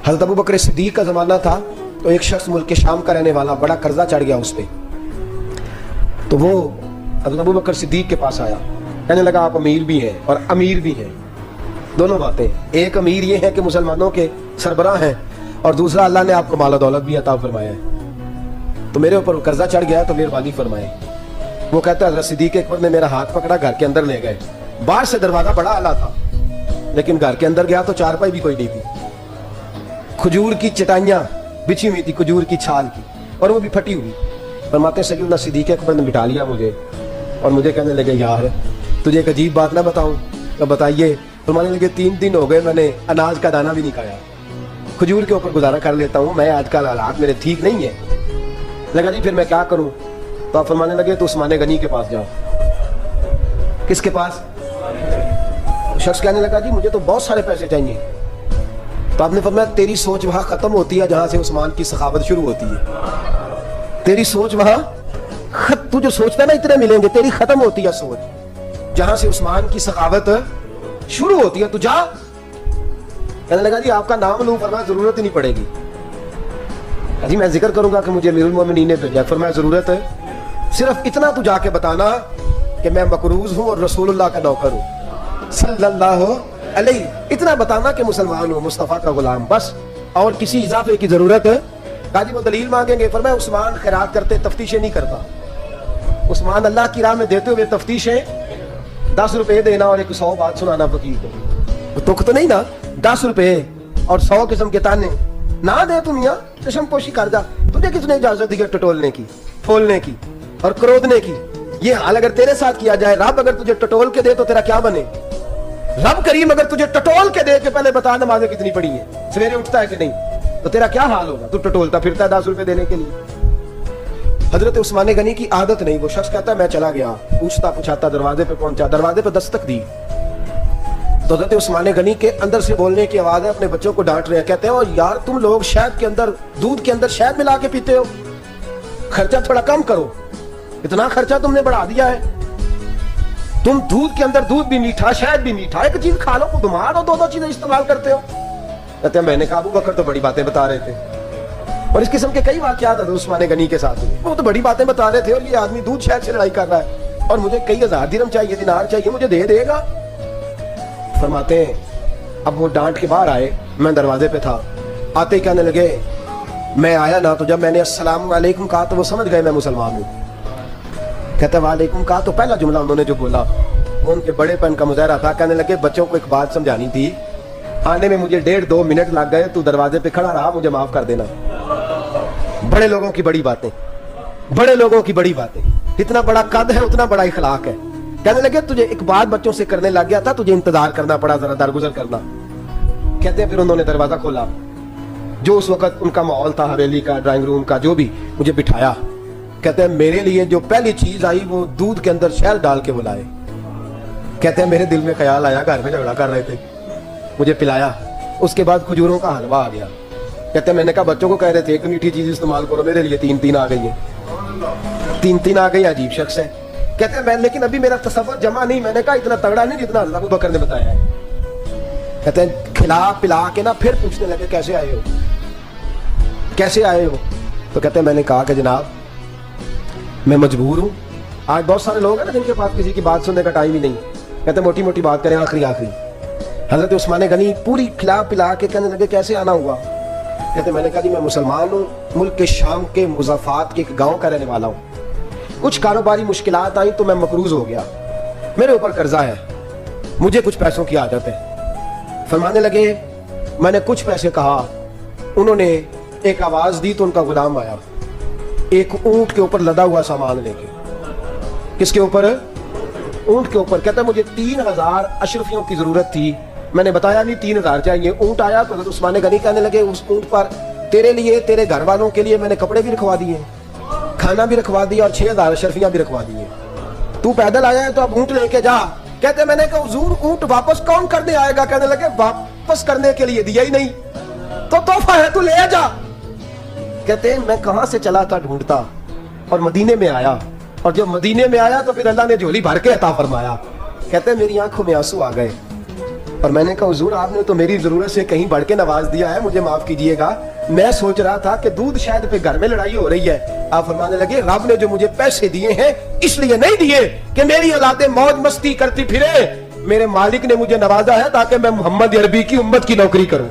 हज़रत अबू बकर सिद्दीक का ज़माना था, तो एक शख्स मुल्क शाम का रहने वाला, बड़ा कर्जा चढ़ गया उस पर। तो वो हज़रत अबू बकर सिद्दीक के पास आया, कहने लगा आप अमीर भी हैं और अमीर भी हैं, दोनों बातें। एक अमीर ये है कि मुसलमानों के सरबराह हैं, और दूसरा अल्लाह ने आपको माल दौलत भी अता फरमाया है, तो मेरे ऊपर कर्जा चढ़ गया, तो मेहरबानी फरमाए। वो कहता है हज़रत सिद्दीक अकबर ने मेरा हाथ पकड़ा, घर के अंदर ले गए। बाहर से दरवाजा बड़ा आला था, लेकिन घर के अंदर गया तो चारपाई भी कोई नहीं थी, खजूर की चटाइयाँ बिछी हुई थी, खजूर की छाल की, और वो भी फटी हुई। फरमाते सैयदना सिद्दीक अकबर ने बिठा लिया मुझे, और मुझे कहने लगे यार तुझे एक अजीब बात ना बताऊं? तो बताइए। फरमाने लगे 3 दिन हो गए मैंने अनाज का दाना भी नहीं खाया, खजूर के ऊपर गुजारा कर लेता हूँ मैं, आजकल हालात मेरे ठीक नहीं है। लगा जी फिर मैं क्या करूँ? तो आप फरमाने लगे तो उस्मान गनी के पास जाओ। किसके पास? शख्स कहने लगा जी मुझे तो बहुत सारे पैसे चाहिए। तो आपने फरमाया तेरी सोच वहां खत्म होती है जहां से उस्मान की सखावत शुरू होती है। तेरी सोच वहां तू जो सोचता ना इतने मिलेंगे, तेरी खत्म होती है सोच जहां से उस्मान की सखावत शुरू होती है। तू जा। कहने लगा जी आपका नाम लूं? फरमाया जरूरत ही नहीं पड़ेगी। जी मैं जिक्र करूंगा कि मुझे अमीरुल मोमिनीन ने भेजा। फरमाया जरूरत है, सिर्फ इतना तू जाके बताना कि मैं मकरूज हूं और रसूलुल्लाह का नौकर हूं सल्लल्लाहु अलैहि, इतना बताना कि मुसलमान हूं, मुस्तफा का गुलाम, बस, और किसी इजाफे की जरूरत है? कहा जी वो दलील मांगेंगे। फरमाया उस्मान खैरात करते तफ्तीशें नहीं करता, उस्मान अल्लाह की राह में देते हुए तफ्तीशें 10 रुपए देना और एक 100 बात सुनाना फकीर को, तुक तो नहीं ना, 10 रुपए और 100 किस्म के ताने ना दे तुम यहाँ चशम पोशी कर जा। तुझे किसने इजाजत दी है टटोलने की, फोलने की और क्रोधने की? ये हाल अगर तेरे साथ किया जाए, रब अगर तुझे टटोल के दे तो तेरा क्या बने? रब करीम अगर तुझे टटोल के दे के पहले बता नमाजें कितनी पड़ी है, सवेरे उठता है कि नहीं, तो तेरा क्या हाल होगा? तू टटोलता फिरता है 10 रुपए देने के लिए। हजरत उस्मान गनी की आदत नहीं। वो शख्स कहता है मैं चला गया, पूछता पूछाता दरवाजे पे पहुंचा, दरवाजे पे दस्तक दी तो हजरत उस्मान गनी के अंदर से बोलने की आवाज है, अपने बच्चों को डांट रहे हैं। कहते हैं और यार तुम लोग शहद के अंदर, दूध के अंदर शहद मिला के पीते हो, खर्चा थोड़ा कम करो, इतना खर्चा तुमने बढ़ा दिया है। तुम दूध के अंदर दूध भी मीठा, शहद भी मीठा, एक चीज खा लो तो बीमार हो, 2 चीजें इस्तेमाल करते हो। कहते हैं मैंने कहा अबू बकर तो बड़ी बातें बता रहे थे, और इस किस्म के कई वाकयात उस्मान गनी के साथ हुए। वो तो बड़ी बातें बता रहे थे और ये आदमी दूध शहद से लड़ाई कर रहा है, और मुझे कई 1000 दिरहम चाहिए, दिनार चाहिए, मुझे दे देगा? फरमाते हैं अब वो डांट के बाहर आए, मैं दरवाजे पे था, आते ही कहने लगे मैं आया ना, तो जब मैंने अस्सलाम वालेकुम कहा तो वो समझ गए मैं मुसलमान हूँ। कहते वालेकुम कहा तो पहला जुमला उन्होंने जो बोला वो उनके बड़ेपन का मुजाहरा था। कहने लगे बच्चों को एक बात समझानी थी, आने में मुझे 1.5-2 मिनट लग गए, तू दरवाजे पे खड़ा रहा, मुझे माफ कर देना। बड़े लोगों की बड़ी बातें, बड़े लोगों की बड़ी बातें, इतना बड़ा कद है उतना बड़ा इखलाक है। कहने लगे तुझे एक बात बच्चों से करने लग गया था, तुझे इंतजार करना पड़ा, जरा दरगुजर करना। कहते हैं फिर उन्होंने दरवाजा खोला, जो उस वक्त उनका माहौल था हवेली का, ड्राइंग रूम का, जो भी, मुझे बिठाया। कहते हैं मेरे लिए जो पहली चीज आई वो दूध के अंदर शहद डाल के बुलाए। कहते हैं मेरे दिल में ख्याल आया घर में झगड़ा कर रहे थे, मुझे पिलाया, उसके बाद खजूरों का हलवा आ गया। कहते हैं मैंने कहा बच्चों को कह रहे थे एक मीठी चीज इस्तेमाल करो, मेरे लिए 3 आ गई है, 3 आ गई, अजीब शख्स है। कहते हैं मैं, लेकिन अभी मेरा तसव्वुर जमा नहीं, मैंने कहा इतना तगड़ा नहीं जितना अबू बकर ने बताया है। कहते हैं खिला पिला के ना फिर पूछने लगे कैसे आए हो, कैसे आए हो? तो कहते हैं मैंने कहा कि जनाब मैं मजबूर हूँ। आज बहुत सारे लोग हैं ना जिनके पास किसी की बात सुनने का टाइम ही नहीं। कहते मोटी मोटी बात करें, आखिरी हजरत उस्मान गनी पूरी खिला पिला के कहने लगे कैसे आना हुआ? कहते मैंने कहा जी मैं मुसलमान हूँ, मुल्क के शाम के मुज़ाफ़ात के एक गाँव का रहने वाला हूँ, कुछ कारोबारी मुश्किलात आई तो मैं मकरूज हो गया, मेरे ऊपर कर्जा है, मुझे कुछ पैसों की आदत है। फरमाने लगे मैंने कुछ पैसे कहा, उन्होंने एक आवाज दी तो उनका गुलाम आया, एक ऊंट के ऊपर लदा हुआ सामान लेके। किसके ऊपर? ऊंट के ऊपर। कहता मुझे 3000 अशरफियों की जरूरत थी, मैंने बताया नहीं 3000 चाहिए। ऊंट आया तो उस्मान गनी कहने लगे उस ऊंट पर तेरे लिए, तेरे घर वालों के लिए मैंने कपड़े भी रखवा दिए, खाना भी रखवा दिया और 6000 अशरफियां भी रखवा दिए, तू पैदल आया है तो अब ऊंट लेके जा। कहते मैंने कहा हुजूर ऊंट वापस कौन करने आएगा? कहने लगे वापस करने के लिए दिया ही नहीं तो तोहफा है, तू ले जा। कहते मैं कहां से चला था ढूंढता और मदीने में आया, और जब मदीने में आया तो फिर अल्लाह ने झोली भर के अता फरमाया। कहते मेरी आंखों में आंसू आ गए, اور میں نے کہا حضور آپ نے تو میری ضرورت سے کہیں بڑھ کے نواز دیا ہے, مجھے معاف کیجئے گا, میں سوچ رہا تھا کہ دودھ شاید پہ گھر میں لڑائی ہو رہی ہے. آپ فرمانے لگے رب نے جو مجھے پیسے دیے ہیں اس لیے نہیں دیے کہ میری اولادیں موج مستی کرتی پھرے, میرے مالک نے مجھے نوازا ہے تاکہ میں محمد عربی کی امت کی نوکری کروں.